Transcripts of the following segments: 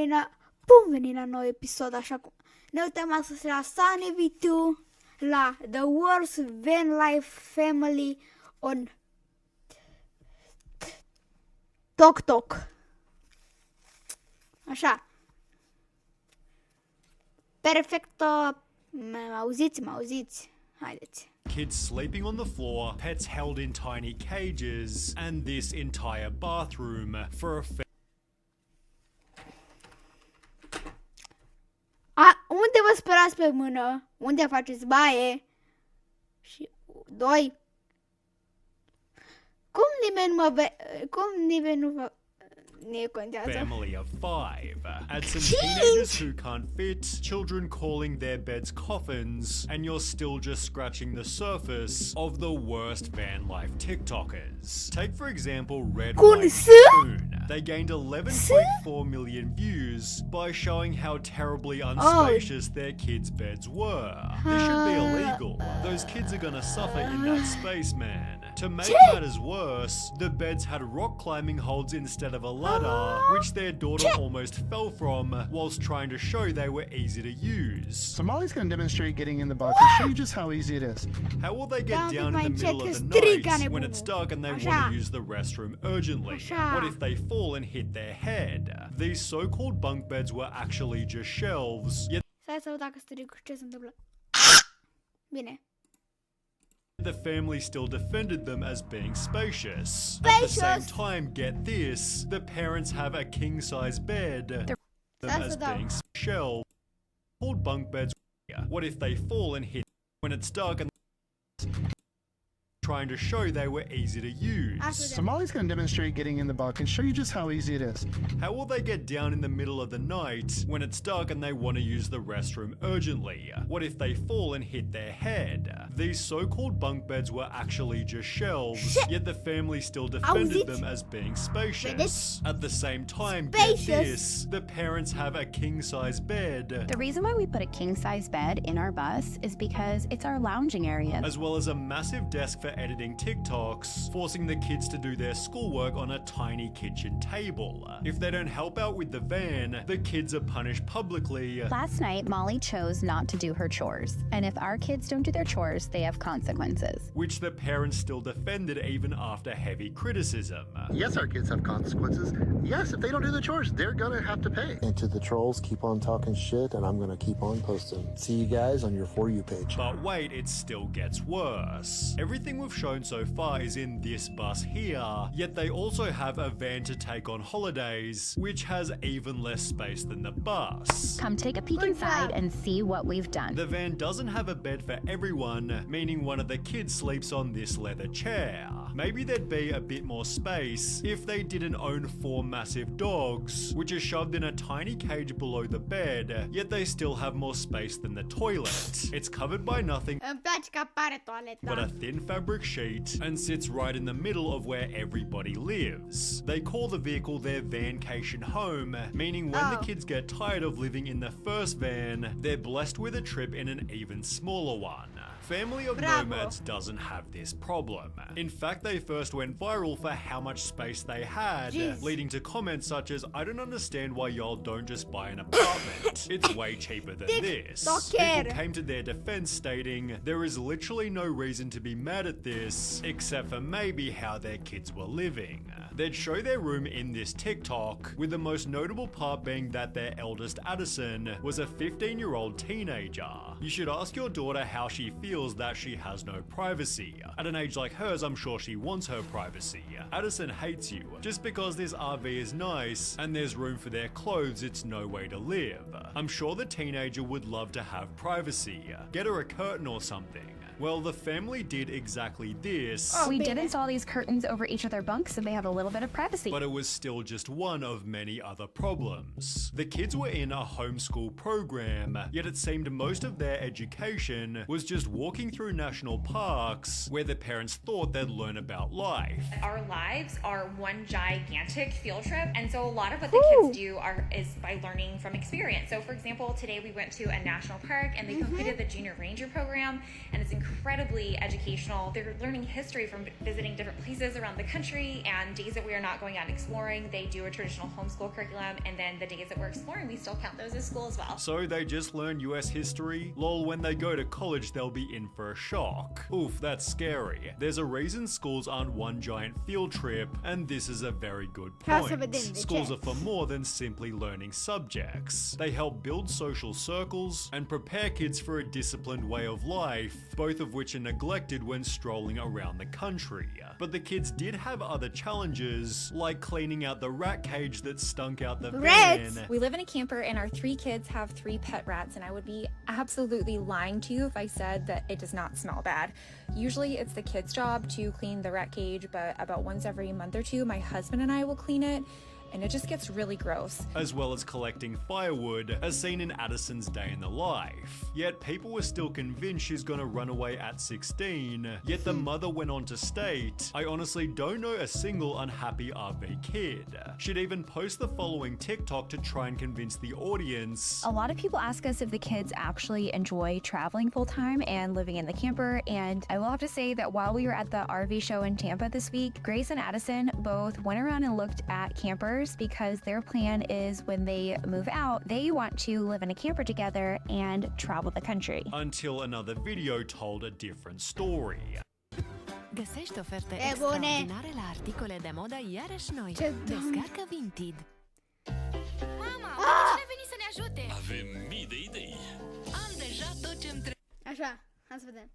Bun venit la nou episod, așa cum ne uităm astăzi la Sunny V2, la The Worst Van Life Family on TikTok. Așa. Perfecto. Mă auziți? Haideți. Kids sleeping on the floor, pets held in tiny cages, and this entire bathroom for a Unde vă spălați pe mână? Unde faceți baie? Și 2. Cum nimeni nu vă family of 5. Add some teenagers who can't fit, children calling their beds coffins, and you're still just scratching the surface of the worst van life TikTokers. Take for example Red White Spoon. They gained 11.4 million views by showing how terribly unspacious their kids' beds were. This should be illegal. Those kids are gonna suffer in that space, man. To make matters worse, the beds had rock climbing holds instead of a ladder, which their daughter almost fell from whilst trying to show they were easy to use. So Molly's going to demonstrate getting in the box and show you just how easy it is. How will they get down in the middle of the night when it's dark and they want to use the restroom urgently? What if they fall and hit their head? These so-called bunk beds were actually just shelves, yet the family still defended them as being spacious. At the same time, get this, the parents have a king-size bed, them as being shelves, called bunk beds. What if they fall and hit when it's dark and trying to show they were easy to use? So Molly's going to demonstrate getting in the box and show you just how easy it is. How will they get down in the middle of the night when it's dark and they want to use the restroom urgently? What if they fall and hit their head? These so-called bunk beds were actually just shelves, yet the family still defended them as being spacious. At the same time, get this, the parents have a king-size bed. The reason why we put a king-size bed in our bus is because it's our lounging area. As well as a massive desk for editing TikToks, forcing the kids to do their schoolwork on a tiny kitchen table. If they don't help out with the van, the kids are punished publicly. Last night, Molly chose not to do her chores, and if our kids don't do their chores, they have consequences. Which the parents still defended even after heavy criticism. Yes, our kids have consequences. Yes, if they don't do the chores, they're gonna have to pay. And to the trolls, keep on talking shit, and I'm gonna keep on posting. See you guys on your For You page. But wait, it still gets worse. Everything we've shown so far is in this bus here, yet they also have a van to take on holidays, which has even less space than the bus. Come take a peek inside and see what we've done. The van doesn't have a bed for everyone, meaning one of the kids sleeps on this leather chair. Maybe there'd be a bit more space if they didn't own 4 massive dogs, which are shoved in a tiny cage below the bed, yet they still have more space than the toilet. It's covered by nothing but a thin fabric sheet and sits right in the middle of where everybody lives. They call the vehicle their vancation home, meaning when the kids get tired of living in the first van, they're blessed with a trip in an even smaller one. Family of Nomads doesn't have this problem. In fact, they first went viral for how much space they had, leading to comments such as, "I don't understand why y'all don't just buy an apartment. It's way cheaper than this." People came to their defense stating, there is literally no reason to be mad at this, except for maybe how their kids were living. They'd show their room in this TikTok, with the most notable part being that their eldest Addison was a 15-year-old teenager. You should ask your daughter how she feels that she has no privacy. At an age like hers, I'm sure she wants her privacy. Addison hates you. Just because this RV is nice and there's room for their clothes, it's no way to live. I'm sure the teenager would love to have privacy. Get her a curtain or something. Well, the family did exactly this. We did install these curtains over each of their bunks so they have a little bit of privacy. But it was still just one of many other problems. The kids were in a homeschool program, yet it seemed most of their education was just walking through national parks where the parents thought they'd learn about life. Our lives are one gigantic field trip, and so a lot of what the kids do is by learning from experience. So for example, today we went to a national park and they completed the junior ranger program, and it's incredible incredibly educational. They're learning history from visiting different places around the country, and days that we are not going out and exploring, they do a traditional homeschool curriculum, and then the days that we're exploring, we still count those as school as well. So they just learn US history? Lol, when they go to college, they'll be in for a shock. Oof, that's scary. There's a reason schools aren't one giant field trip, and this is a very good House point. of Identity. Schools are for more than simply learning subjects. They help build social circles and prepare kids for a disciplined way of life, both of which are neglected when strolling around the country. But the kids did have other challenges, like cleaning out the rat cage that stunk out the Rats? van. We live in a camper and our 3 kids have 3 pet rats, and I would be absolutely lying to you if I said that it does not smell bad. Usually it's the kids' job to clean the rat cage, but about once every month or two, my husband and I will clean it, and it just gets really gross. As well as collecting firewood, as seen in Addison's day in the life. Yet people were still convinced she's gonna run away at 16, yet the mother went on to state, "I honestly don't know a single unhappy RV kid." She'd even post the following TikTok to try and convince the audience. A lot of people ask us if the kids actually enjoy traveling full time and living in the camper, and I will have to say that while we were at the RV show in Tampa this week, Grace and Addison both went around and looked at campers because their plan is when they move out, they want to live in a camper together and travel the country. Until another video told a different story. Găsești oferte E bune. extraordinare la articole de modă iarăși noi. Ce doamne. Descarcă Vinted. Mama, cine a venit să ne ajute? Avem mii de idei. Am deja tot ce-mi trebuie. Așa, hai să vedem.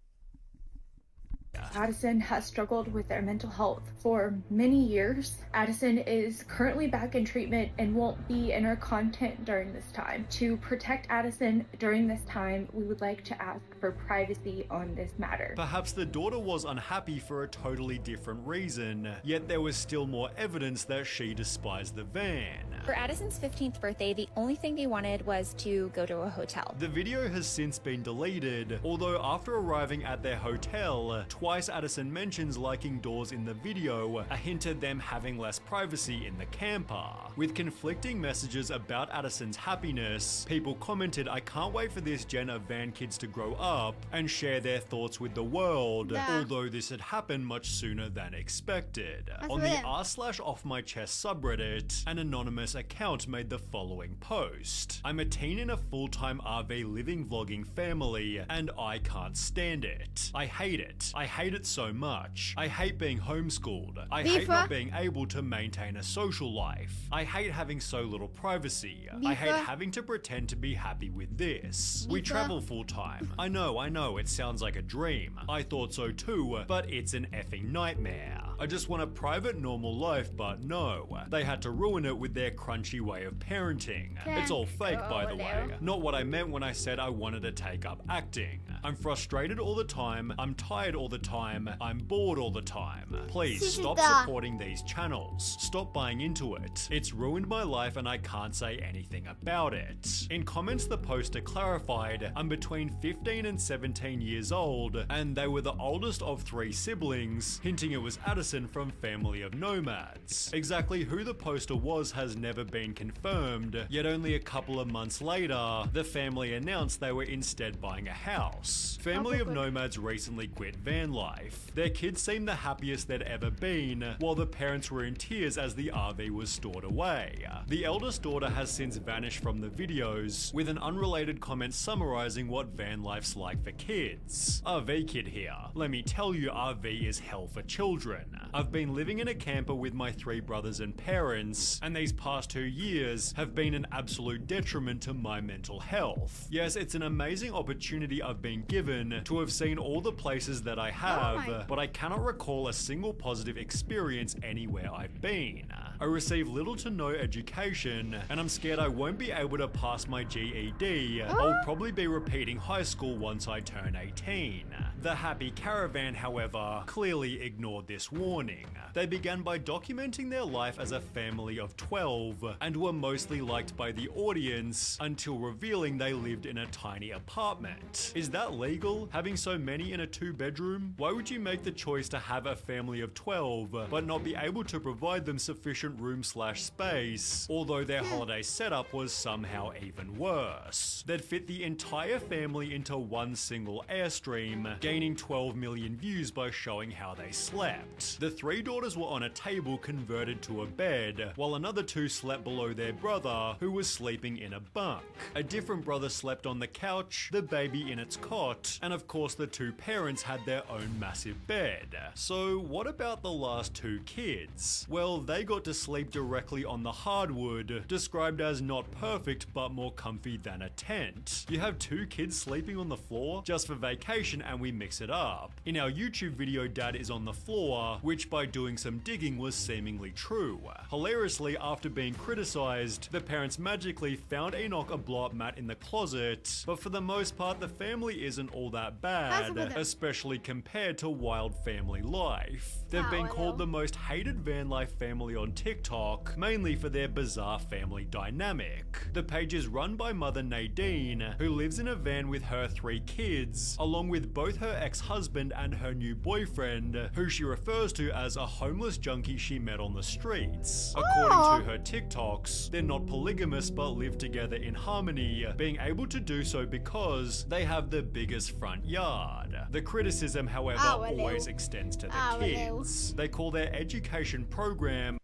Addison has struggled with their mental health for many years. Addison is currently back in treatment and won't be in our content during this time. To protect Addison during this time, we would like to ask for privacy on this matter. Perhaps the daughter was unhappy for a totally different reason, yet there was still more evidence that she despised the van. For Addison's 15th birthday, the only thing they wanted was to go to a hotel. The video has since been deleted, although after arriving at their hotel, twice Addison mentions liking doors in the video, a hint at them having less privacy in the camper. With conflicting messages about Addison's happiness, people commented, "I can't wait for this gen of van kids to grow up and share their thoughts with the world," Da. although this had happened much sooner than expected. That's On the weird. r/offmychest subreddit, an anonymous account made the following post. "I'm a teen in a full-time RV living vlogging family, and I can't stand it. I hate it. I hate it so much. I hate being homeschooled. I hate Beaver. not being able to maintain a social life. I hate having so little privacy. I hate Beaver. having to pretend to be happy with this. We Beaver. travel full-time. I know, it sounds like a dream. I thought so too, but it's an effing nightmare. I just want a private, normal life, but no. They had to ruin it with their crunchy way of parenting. It's all fake, by the way. Not what I meant when I said I wanted to take up acting. I'm frustrated all the time. I'm tired all the time. I'm bored all the time. Please stop supporting these channels. Stop buying into it. It's ruined my life and I can't say anything about it." In comments, the poster clarified, "I'm between 15 and 17 years old, and they were the oldest of 3 siblings," hinting it was Addison from Family of Nomads. Exactly who the poster was has never been confirmed, yet only a couple of months later, the family announced they were instead buying a house. Family of Nomads recently quit van life. Their kids seemed the happiest they'd ever been, while the parents were in tears as the RV was stored away. The eldest daughter has since vanished from the videos, with an unrelated comment summarizing what van life's like for kids. "RV kid here. Let me tell you, RV is hell for children. I've been living in a camper with my 3 brothers and parents, and these past 2 years have been an absolute detriment to my mental health. Yes, it's an amazing opportunity I've been given to have seen all the places that I have, but I cannot recall a single positive experience anywhere I've been. I receive little to no education, and I'm scared I won't be able to pass my GED. I'll probably be repeating high school once I turn 18. The Happy Caravan, however, clearly ignored this warning. They began by documenting their life as a family of 12 and were mostly liked by the audience until revealing they lived in a tiny apartment. Is that legal? Having so many in a 2-bedroom? Why would you make the choice to have a family of 12 but not be able to provide them sufficient efficient room/space, although their holiday setup was somehow even worse. They'd fit the entire family into one single Airstream, gaining 12 million views by showing how they slept. The three daughters were on a table converted to a bed, while another two slept below their brother, who was sleeping in a bunk. A different brother slept on the couch, the baby in its cot, and of course the two parents had their own massive bed. So what about the last two kids? Well, they got to sleep directly on the hardwood, described as not perfect but more comfy than a tent. You have two kids sleeping on the floor just for vacation and we mix it up. In our YouTube video, Dad is on the floor, which by doing some digging was seemingly true. Hilariously, after being criticized, the parents magically found Enoch a blow-up mat in the closet, but for the most part the family isn't all that bad, especially compared to wild family life. They've been called the most hated van life family on TikTok, mainly for their bizarre family dynamic. The page is run by mother Nadine, who lives in a van with her three kids, along with both her ex-husband and her new boyfriend, who she refers to as a homeless junkie she met on the streets. According to her TikToks, they're not polygamous but live together in harmony, being able to do so because they have the biggest front yard. The criticism, however, always extends to the kids. They call their education program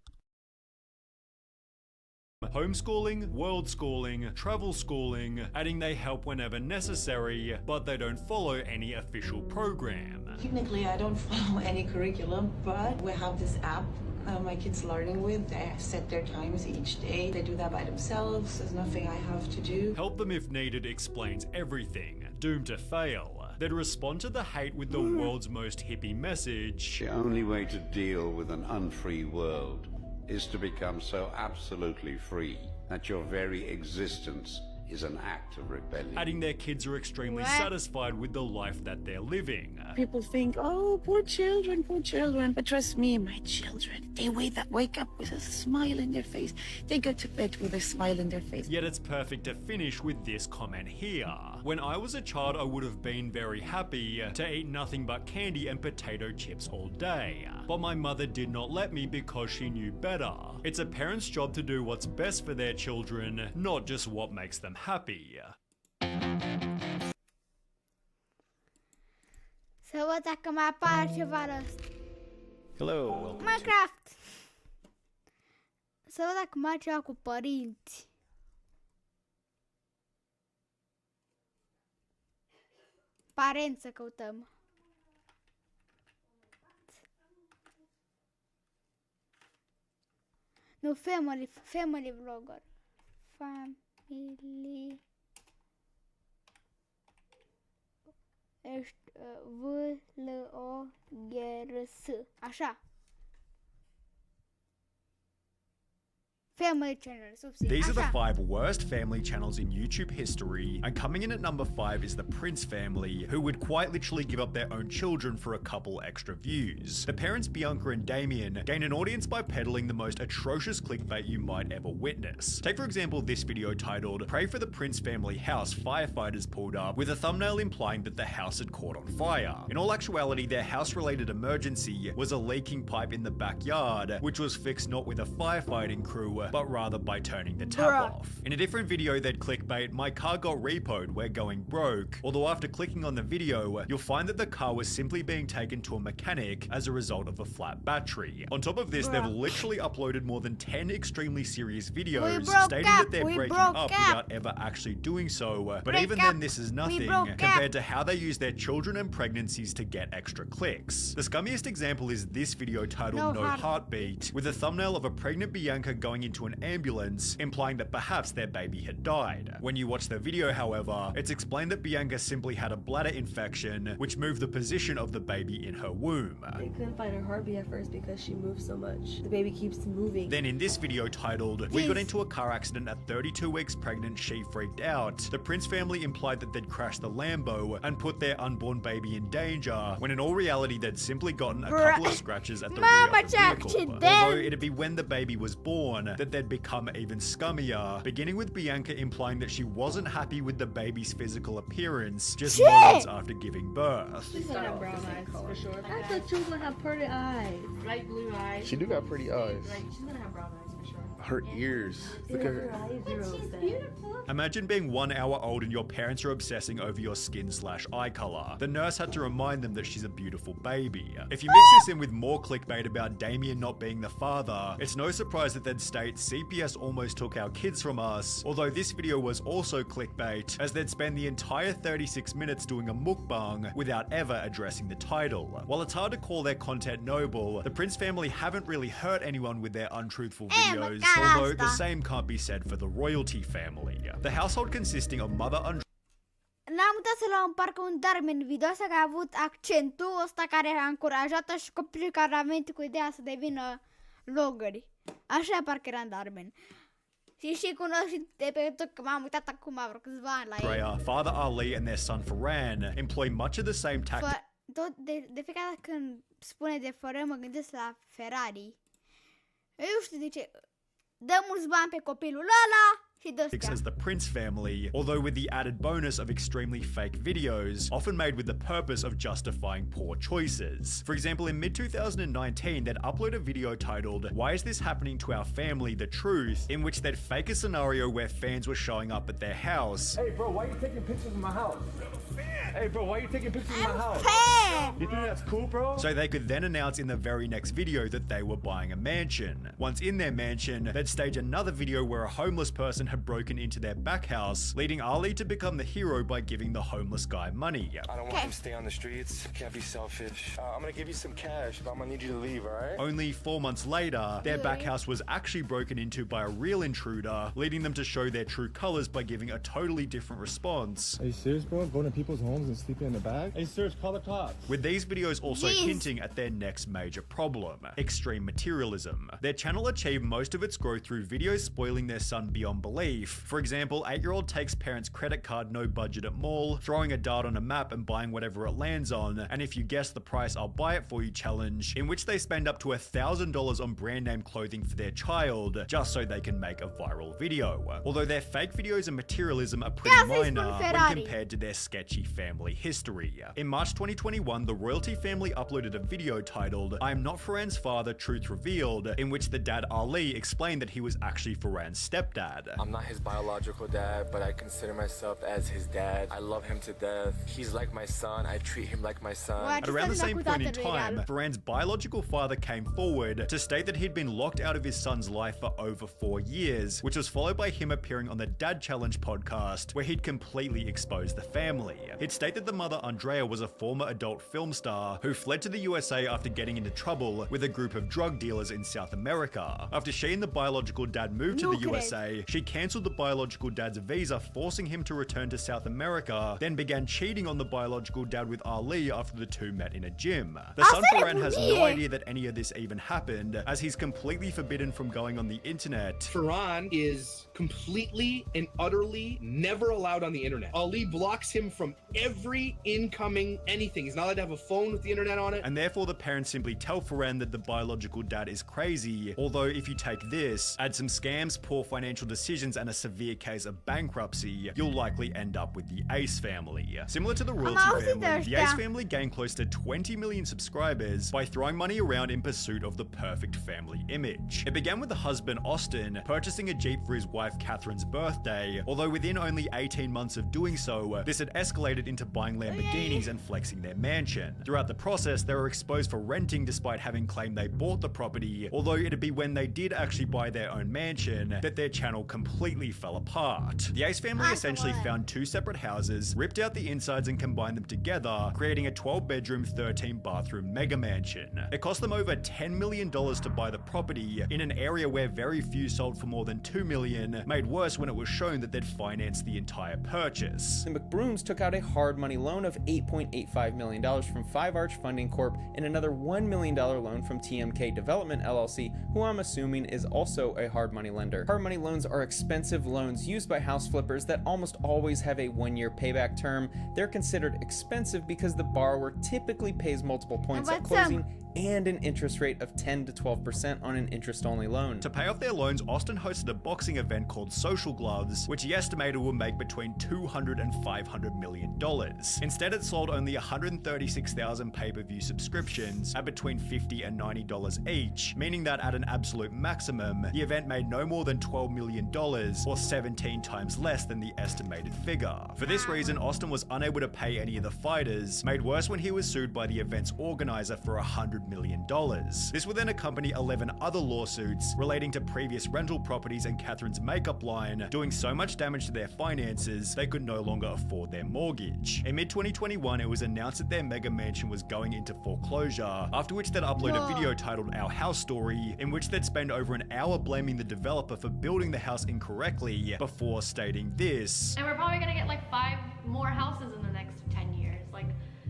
homeschooling, world schooling, travel schooling, adding they help whenever necessary, but they don't follow any official program. Technically, I don't follow any curriculum, but we have this app my kids learning with. They set their times each day. They do that by themselves. There's nothing I have to do. Help them if needed explains everything. Doomed to fail. They'd respond to the hate with the world's most hippie message. The only way to deal with an unfree world is to become so absolutely free that your very existence is an act of rebellion. Adding their kids are extremely satisfied with the life that they're living. People think, oh, poor children, but trust me, my children, they wake up with a smile in their face. They go to bed with a smile in their face. Yet it's perfect to finish with this comment here. When I was a child, I would have been very happy to eat nothing but candy and potato chips all day. But my mother did not let me because she knew better. It's a parent's job to do what's best for their children, not just what makes them happy. Să văd dacă mai apare ceva de ăsta. Hello. Minecraft! Să văd dacă mai are ceva cu părinți. Parenți să căutăm. Nu, family vlogger. Family. V-L-O-G-R-S. Așa. Family channels. These are the 5 worst family channels in YouTube history, and coming in at number 5 is the Prince family, who would quite literally give up their own children for a couple extra views. The parents Bianca and Damien gain an audience by peddling the most atrocious clickbait you might ever witness. Take for example this video titled "Pray for the Prince family house firefighters pulled up," with a thumbnail implying that the house had caught on fire. In all actuality, their house-related emergency was a leaking pipe in the backyard, which was fixed not with a firefighting crew, but rather by turning the tap off. In a different video they'd clickbait, "My car got repoed, we're going broke," although after clicking on the video, you'll find that the car was simply being taken to a mechanic as a result of a flat battery. On top of this, they've literally uploaded more than 10 extremely serious videos stating that they're breaking up without ever actually doing so, but even then this is nothing compared to how they use their children and pregnancies to get extra clicks. The scummiest example is this video titled No Heartbeat, with a thumbnail of a pregnant Bianca going into an ambulance, implying that perhaps their baby had died. When you watch the video, however, it's explained that Bianca simply had a bladder infection, which moved the position of the baby in her womb. They couldn't find her heartbeat at first because she moved so much. The baby keeps moving. Then in this video titled "We got into a car accident at 32 weeks pregnant, she freaked out," the Prince family implied that they'd crashed the Lambo and put their unborn baby in danger, when in all reality they'd simply gotten a couple of scratches at the rear of the vehicle. Although it'd be when the baby was born that that they'd become even scummier, beginning with Bianca implying that she wasn't happy with the baby's physical appearance just moments after giving birth. She's gonna have brown eyes for sure. I thought she was gonna have pretty eyes. Light blue eyes. She do got pretty eyes. She's gonna have brown eyes for sure. Her ears. Look at her. She's beautiful. Imagine being 1 hour old and your parents are obsessing over your skin/eye color. The nurse had to remind them that she's a beautiful baby. If you mix this in with more clickbait about Damien not being the father, it's no surprise that they'd state CPS almost took our kids from us, although this video was also clickbait, as they'd spend the entire 36 minutes doing a mukbang without ever addressing the title. While it's hard to call their content noble, the Prince family haven't really hurt anyone with their untruthful videos, although the same can't be said for the royalty family. The household consisting of Mother Andrea. N-am uitat să luăm parcă un Darwin video ăsta, că a avut accentul ăsta care a încurajat-o și copilul care a venit cu ideea să devină vloggeri. Așa parcă era în Darwin. Și cunosc de pe tot că m-am uitat acum vreo câțiva ani la ei. Father Ali and their son Farhan employ much of the same tactics. De fiecare dată când spune de fără, mă gândesc la Ferrari. Eu știu de ce. Dă mulți bani pe copilul ăla și dă-stea. As the Prince family, although with the added bonus of extremely fake videos, often made with the purpose of justifying poor choices. For example, in mid-2019, they'd upload a video titled, "Why is this happening to our family? The truth," in which they'd fake a scenario where fans were showing up at their house. Hey bro, why are you taking pictures of my house? Hey bro, why are you taking pictures of my house? You think that's cool, bro? So they could then announce in the very next video that they were buying a mansion. Once in their mansion, they'd stage another video where a homeless person had broken into their back house, leading Ali to become the hero by giving the homeless guy money. I don't want him to stay on the streets. Can't be selfish. I'm gonna give you some cash, but I'm gonna need you to leave, alright? Only 4 months later, their back house was actually broken into by a real intruder, leading them to show their true colors by giving a totally different response. Are you serious, bro? Going to people's homes and sleeping in the back? Hey, Serge, call the cops. With these videos also hinting at their next major problem, extreme materialism. Their channel achieved most of its growth through videos spoiling their son beyond belief. For example, 8-year-old takes parents' credit card, no budget at mall, throwing a dart on a map and buying whatever it lands on, and if you guess the price, I'll buy it for you challenge, in which they spend up to $1,000 on brand name clothing for their child, just so they can make a viral video. Although their fake videos and materialism are pretty minor when compared to their sketchy family history. In March 2021, the royalty family uploaded a video titled, "I am not Farhan's father, truth revealed," in which the dad Ali explained that he was actually Farhan's stepdad. I'm not his biological dad, but I consider myself as his dad. I love him to death. He's like my son. I treat him like my son. At around the same point in time, Farhan's biological father came forward to state that he'd been locked out of his son's life for over 4 years, which was followed by him appearing on the Dad Challenge podcast, where he'd completely exposed the family. He'd state that the mother Andrea was a former adult film star who fled to the USA after getting into trouble with a group of drug dealers in South America. After she and the biological dad moved to the USA, she cancelled the biological dad's visa, forcing him to return to South America, then began cheating on the biological dad with Ali after the two met in a gym. The son Farhan has no idea that any of this even happened, as he's completely forbidden from going on the internet. Farhan is completely and utterly never allowed on the internet. Ali blocks him from every incoming anything. He's not allowed to have a phone with the internet on it. And therefore the parents simply tell Farhan that the biological dad is crazy, although if you take this, add some scams, poor financial decisions, and a severe case of bankruptcy, you'll likely end up with the Ace family. Similar to the royalty family, the Ace family gained close to 20 million subscribers by throwing money around in pursuit of the perfect family image. It began with the husband Austin purchasing a Jeep for his wife Catherine's birthday, although within only 18 months of doing so, this had escalated into buying Lamborghinis and flexing their mansion. Throughout the process, they were exposed for renting despite having claimed they bought the property, although it'd be when they did actually buy their own mansion that their channel completely fell apart. The Ace family essentially found 2 separate houses, ripped out the insides and combined them together, creating a 12-bedroom, 13-bathroom mega mansion. It cost them over $10 million to buy the property in an area where very few sold for more than $2 million, made worse when it was shown that they'd financed the entire purchase. The McBrooms took out a hard money loan of $8.85 million from Five Arch Funding Corp and another $1 million loan from TMK Development LLC, who I'm assuming is also a hard money lender. Hard money loans are expensive loans used by house flippers that almost always have a 1-year payback term. They're considered expensive because the borrower typically pays multiple points at closing and an interest rate of 10 to 12% on an interest-only loan. To pay off their loans, Austin hosted a boxing event called Social Gloves, which he estimated would make between $200 and $500 million. Instead, it sold only 136,000 pay-per-view subscriptions at between $50 and $90 each, meaning that at an absolute maximum, the event made no more than $12 million, or 17 times less than the estimated figure. For this reason, Austin was unable to pay any of the fighters, made worse when he was sued by the event's organizer for $100 million. This would then accompany 11 other lawsuits relating to previous rental properties and Catherine's makeup line, doing so much damage to their finances they could no longer afford their mortgage. In mid-2021, it was announced that their mega mansion was going into foreclosure, after which they'd upload a video titled Our House Story, in which they'd spend over an hour blaming the developer for building the house incorrectly, before stating this. And we're probably gonna get like 5 more houses in the next 10 years. Like,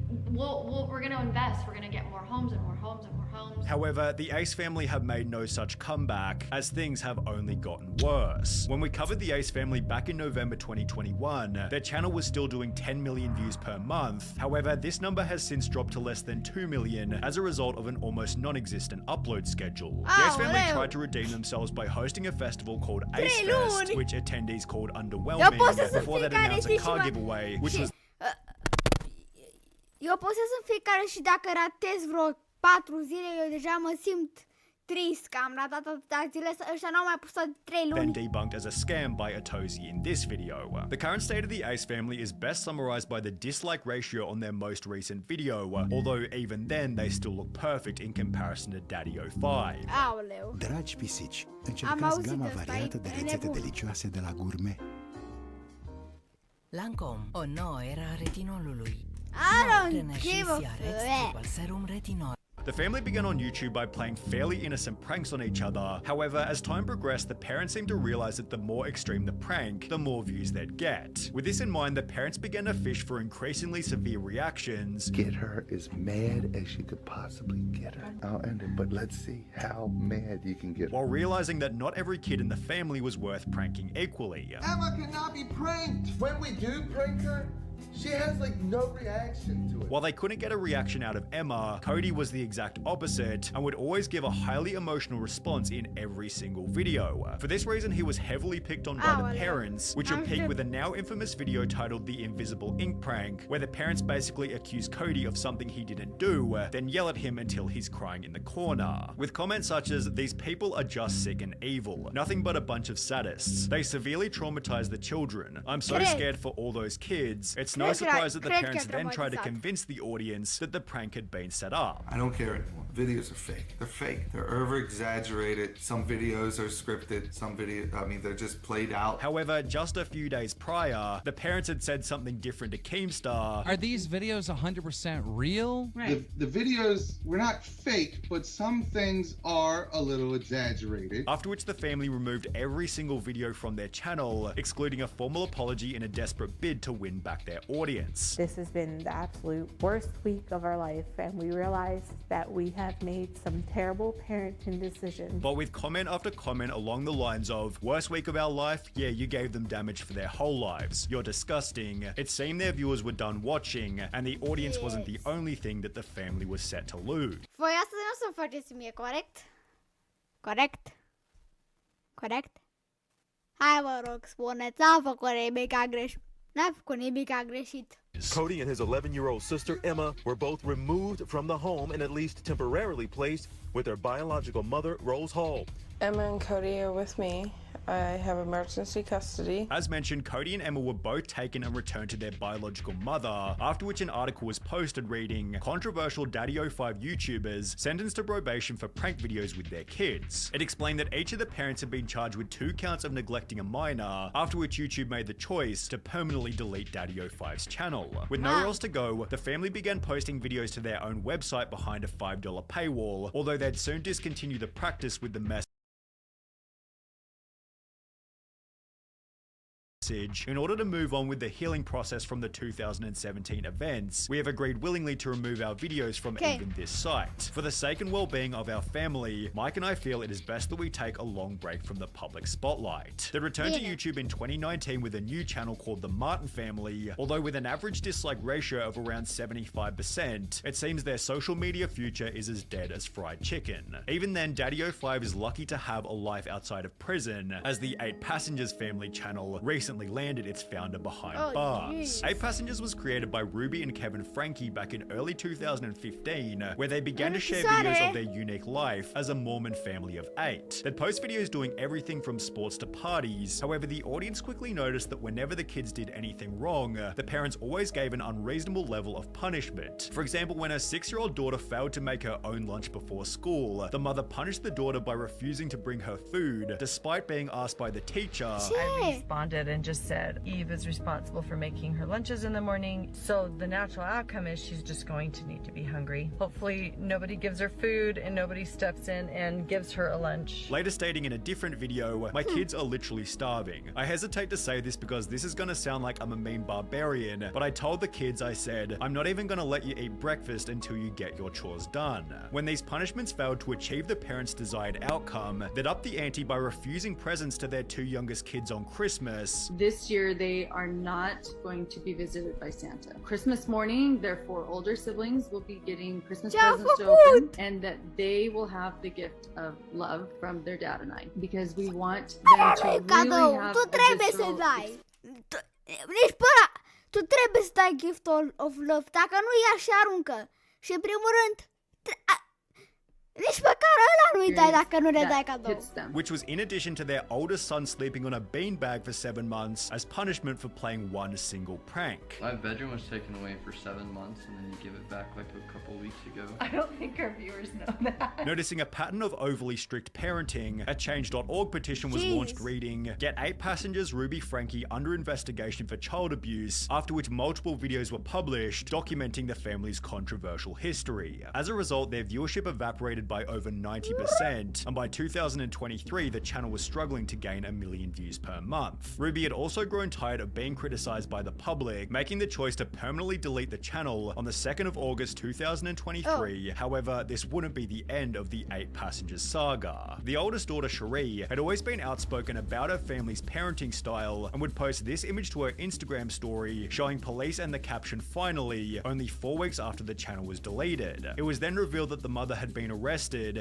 we're gonna invest, we're gonna get more homes and more homes and more homes. However, the Ace family have made no such comeback, as things have only gotten worse. When we covered the Ace family back in November 2021, their channel was still doing 10 million views per month. However, this number has since dropped to less than 2 million as a result of an almost non-existent upload schedule. The Ace family tried to redeem themselves by hosting a festival called Ace Fest, which attendees called underwhelming, before they'd announce a car giveaway, which was... Eu postez în fiecare și dacă ratez vreo 4 zile, eu deja mă simt trist că am ratat atâtea zile, ăștia n-au mai postat 3 luni. Then debunked as a scam by Atozi in this video. The current state of the Ace family is best summarized by the dislike ratio on their most recent video, although even then they still look perfect in comparison to Daddy-O5. Aoleu. Dragi pisici, încercați gama variată de rețete delicioase de la Gourmet. Lancome, o nouă era retinolului. I don't give a fuck. The family began on YouTube by playing fairly innocent pranks on each other. However, as time progressed, the parents seemed to realize that the more extreme the prank, the more views they'd get. With this in mind, the parents began to fish for increasingly severe reactions. Get her as mad as you could possibly get her. I'll end it, but let's see how mad you can get her. While realizing that not every kid in the family was worth pranking equally. Emma cannot be pranked. When we do prank her, she has like no reaction to it. While they couldn't get a reaction out of Emma, Cody was the exact opposite and would always give a highly emotional response in every single video. For this reason, he was heavily picked on by the parents, which would peak with a now infamous video titled The Invisible Ink Prank, where the parents basically accuse Cody of something he didn't do, then yell at him until he's crying in the corner. With comments such as, "These people are just sick and evil, nothing but a bunch of sadists. They severely traumatize the children. I'm so scared for all those kids. It's no surprise that the parents then tried to convince the audience that the prank had been set up." I don't care anymore. Videos are fake. They're fake. They're over-exaggerated. Some videos are scripted. Some they're just played out. However, just a few days prior, the parents had said something different to Keemstar. Are these videos 100% real? Right. The videos were not fake, but some things are a little exaggerated. After which the family removed every single video from their channel, excluding a formal apology in a desperate bid to win back their audience. This has been the absolute worst week of our life, and we realize that we have made some terrible parenting decisions. But with comment after comment along the lines of, "Worst week of our life? Yeah, you gave them damage for their whole lives. You're disgusting." It seemed their viewers were done watching, and the audience wasn't the only thing that the family was set to lose. Voi astăzi nu o să faceți mie, corect? Corect? Corect? Hai vă rog, spuneți, n-am făcut nimic greșit. N-am făcut nimic greșit. Cody and his 11-year-old sister, Emma, were both removed from the home and at least temporarily placed with their biological mother, Rose Hall. Emma and Cody are with me. I have emergency custody. As mentioned, Cody and Emma were both taken and returned to their biological mother, after which an article was posted reading, "Controversial Daddy-O5 YouTubers sentenced to probation for prank videos with their kids." It explained that each of the parents had been charged with 2 counts of neglecting a minor, after which YouTube made the choice to permanently delete Daddy-O5's channel. With nowhere else to go, the family began posting videos to their own website behind a $5 paywall, although they'd soon discontinue the practice with the message message, in order to move on with the healing process from the 2017 events, we have agreed willingly to remove our videos from even this site. For the sake and well-being of our family, Mike and I feel it is best that we take a long break from the public spotlight. They returned to YouTube in 2019 with a new channel called The Martin Family, although with an average dislike ratio of around 75%, it seems their social media future is as dead as fried chicken. Even then, Daddy05 is lucky to have a life outside of prison, as the 8 Passengers Family channel recently landed its founder behind bars. 8 Passengers was created by Ruby and Kevin Frankie back in early 2015, where they began to share videos of their unique life as a Mormon family of 8. They'd post videos doing everything from sports to parties. However, the audience quickly noticed that whenever the kids did anything wrong, the parents always gave an unreasonable level of punishment. For example, when her 6-year-old daughter failed to make her own lunch before school, the mother punished the daughter by refusing to bring her food, despite being asked by the teacher. I responded and just said, Eve is responsible for making her lunches in the morning, so the natural outcome is she's just going to need to be hungry. Hopefully nobody gives her food and nobody steps in and gives her a lunch. Later stating in a different video, my kids are literally starving. I hesitate to say this because this is gonna sound like I'm a mean barbarian, but I told the kids, I said, I'm not even gonna let you eat breakfast until you get your chores done. When these punishments failed to achieve the parents' desired outcome, they'd up the ante by refusing presents to their 2 youngest kids on Christmas. This year, they are not going to be visited by Santa. Christmas morning, their 4 older siblings will be getting Christmas presents to open, and that they will have the gift of love from their dad and I, because we want them to really have a visceral tu trebuie să dai gift of love. Dacă nu ia și aruncă. Și în primul rând, nici măcar ăla nu-i dai dacă nu le dai cadou. Which was in addition to their oldest son sleeping on a beanbag for 7 months as punishment for playing one single prank. My bedroom was taken away for 7 months and then you give it back like a couple weeks ago. I don't think our viewers know that. Noticing a pattern of overly strict parenting, a Change.org petition was launched reading, "Get 8 Passengers Ruby Frankie under investigation for child abuse," after which multiple videos were published documenting the family's controversial history. As a result, their viewership evaporated by over 90%, and by 2023 the channel was struggling to gain 1 million views per month. Ruby had also grown tired of being criticized by the public, making the choice to permanently delete the channel on the 2nd of August 2023. However, this wouldn't be the end of the 8 Passengers saga. The oldest daughter, Cherie, had always been outspoken about her family's parenting style and would post this image to her Instagram story showing police and the caption "finally" only 4 weeks after the channel was deleted. It was then revealed that the mother had been arrested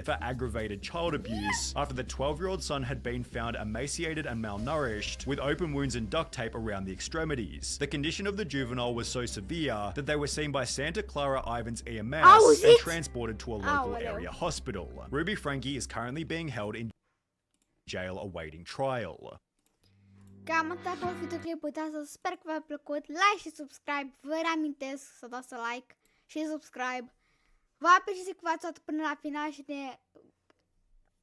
for aggravated child abuse after the 12-year-old son had been found emaciated and malnourished with open wounds and duct tape around the extremities. The condition of the juvenile was so severe that they were seen by Santa Clara Ivan's EMS and transported to a local area hospital. Ruby Frankie is currently being held in jail awaiting trial. Cam atât a fost videoclipul de astăzi, sper că v-a plăcut, like și subscribe, vă reamintesc să dați like și subscribe. Vă apreciez că v-ați luat până la final și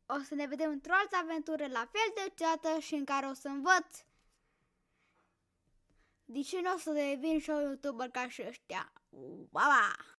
o să ne vedem într-o altă aventură la fel de ciudată și în care o să învăț de ce nu o să devin și eu YouTuber ca și ăștia. Ba!